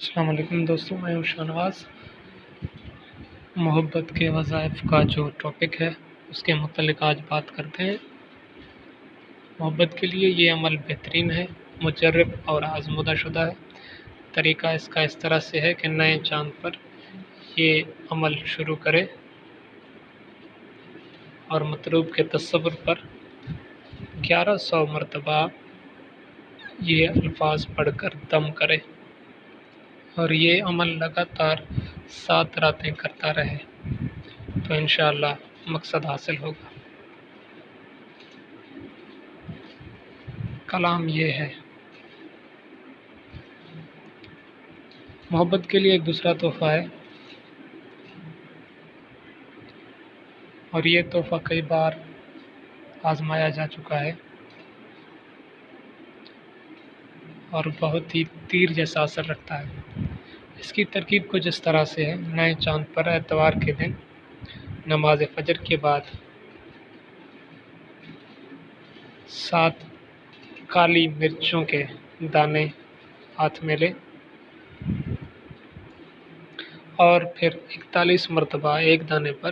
السلام علیکم دوستوں، میں ہوں شاہنواز۔ محبت کے وظائف کا جو ٹاپک ہے اس کے متعلق آج بات کرتے ہیں۔ محبت کے لیے یہ عمل بہترین ہے، مجرب اور آزمودہ شدہ ہے۔ طریقہ اس کا اس طرح سے ہے کہ نئے چاند پر یہ عمل شروع کرے اور مطلوب کے تصور پر 1100 مرتبہ یہ الفاظ پڑھ کر دم کرے اور یہ عمل لگاتار 7 راتیں کرتا رہے تو انشاءاللہ مقصد حاصل ہوگا۔ کلام یہ ہے، محبت کے لیے ایک دوسرا تحفہ ہے، اور یہ تحفہ کئی بار آزمایا جا چکا ہے اور بہت ہی تیر جیسا اثر رکھتا ہے۔ اس کی ترکیب کچھ اس طرح سے ہے: نئے چاند پر اتوار کے دن نماز فجر کے بعد 7 کالی مرچوں کے دانے ہاتھ میں لے اور پھر 41 مرتبہ ایک دانے پر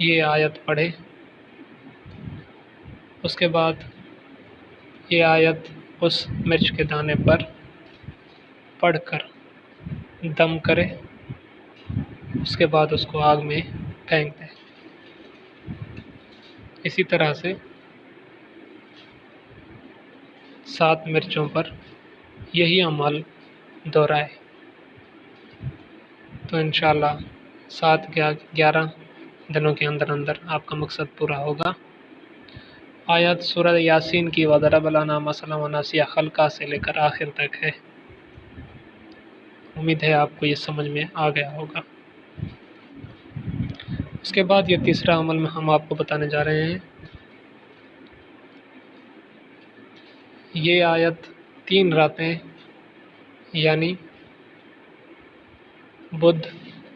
یہ آیت پڑھے۔ اس کے بعد یہ آیت اس مرچ کے دانے پر پڑھ کر دم کرے، اس کے بعد اس کو آگ میں پھینک دے۔ اسی طرح سے 7 مرچوں پر یہی عمل دہرائے تو انشاءاللہ 11 دنوں کے اندر آپ کا مقصد پورا ہوگا۔ آیت سورہ یاسین کی وَضَرَبَ لَنَا مَثَلًا وَنَسِیَ خَلْقَهُ سے لے کر آخر تک ہے۔ امید ہے آپ کو یہ سمجھ میں آ گیا ہوگا۔ اس کے بعد یہ تیسرا عمل ہم آپ کو بتانے جا رہے ہیں۔ یہ آیت 3 راتیں یعنی بدھ،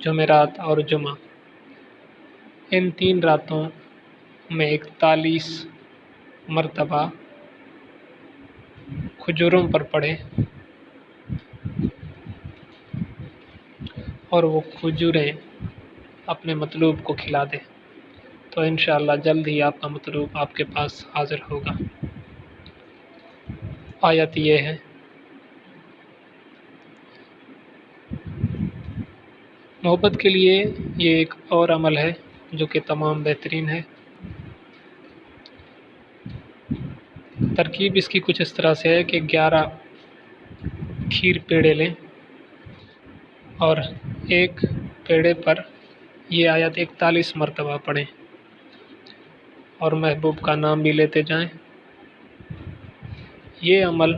جمعرات اور جمعہ، ان 3 راتوں میں 41 مرتبہ کھجوروں پر پڑھے اور وہ کھجوریں اپنے مطلوب کو کھلا دے تو انشاءاللہ جلد ہی آپ کا مطلوب آپ کے پاس حاضر ہوگا۔ آیت یہ ہے، محبت کے لیے یہ ایک اور عمل ہے جو کہ تمام بہترین ہے۔ ترکیب اس کی کچھ اس طرح سے ہے کہ 11 کھیر پیڑے لیں اور ایک پیڑے پر یہ آیت 41 مرتبہ پڑھیں اور محبوب کا نام بھی لیتے جائیں۔ یہ عمل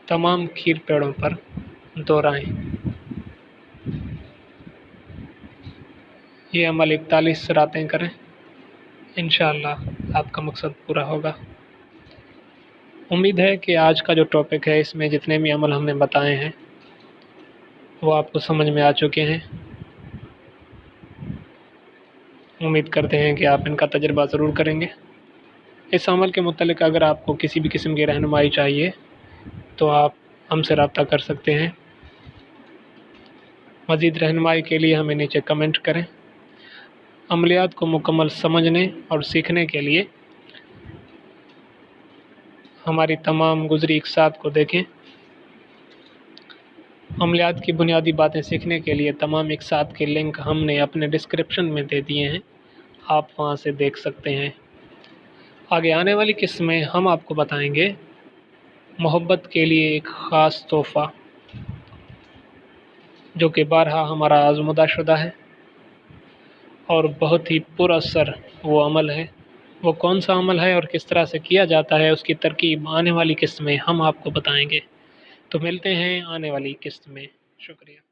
تمام کھیر پیڑوں پر دہرائیں۔ یہ عمل 41 راتیں کریں، انشاءاللہ آپ کا مقصد پورا ہوگا۔ امید ہے کہ آج کا جو ٹاپک ہے اس میں جتنے بھی عمل ہم نے بتائے ہیں وہ آپ کو سمجھ میں آ چکے ہیں۔ امید کرتے ہیں کہ آپ ان کا تجربہ ضرور کریں گے۔ اس عمل کے متعلق اگر آپ کو کسی بھی قسم کی رہنمائی چاہیے تو آپ ہم سے رابطہ کر سکتے ہیں۔ مزید رہنمائی کے لیے ہمیں نیچے کمنٹ کریں۔ عملیات کو مکمل سمجھنے اور سیکھنے کے لیے ہماری تمام گزری اقساط کو دیکھیں۔ عملیات کی بنیادی باتیں سیکھنے کے لیے تمام اقساط کے لنک ہم نے اپنے ڈسکرپشن میں دے دیے ہیں، آپ وہاں سے دیکھ سکتے ہیں۔ آگے آنے والی قسط میں ہم آپ کو بتائیں گے محبت کے لیے ایک خاص تحفہ جو کہ بارہا ہمارا آزمودہ شدہ ہے اور بہت ہی پر اثر وہ عمل ہے۔ وہ کون سا عمل ہے اور کس طرح سے کیا جاتا ہے، اس کی ترکیب آنے والی قسط میں ہم آپ کو بتائیں گے۔ تو ملتے ہیں آنے والی قسط میں۔ شکریہ۔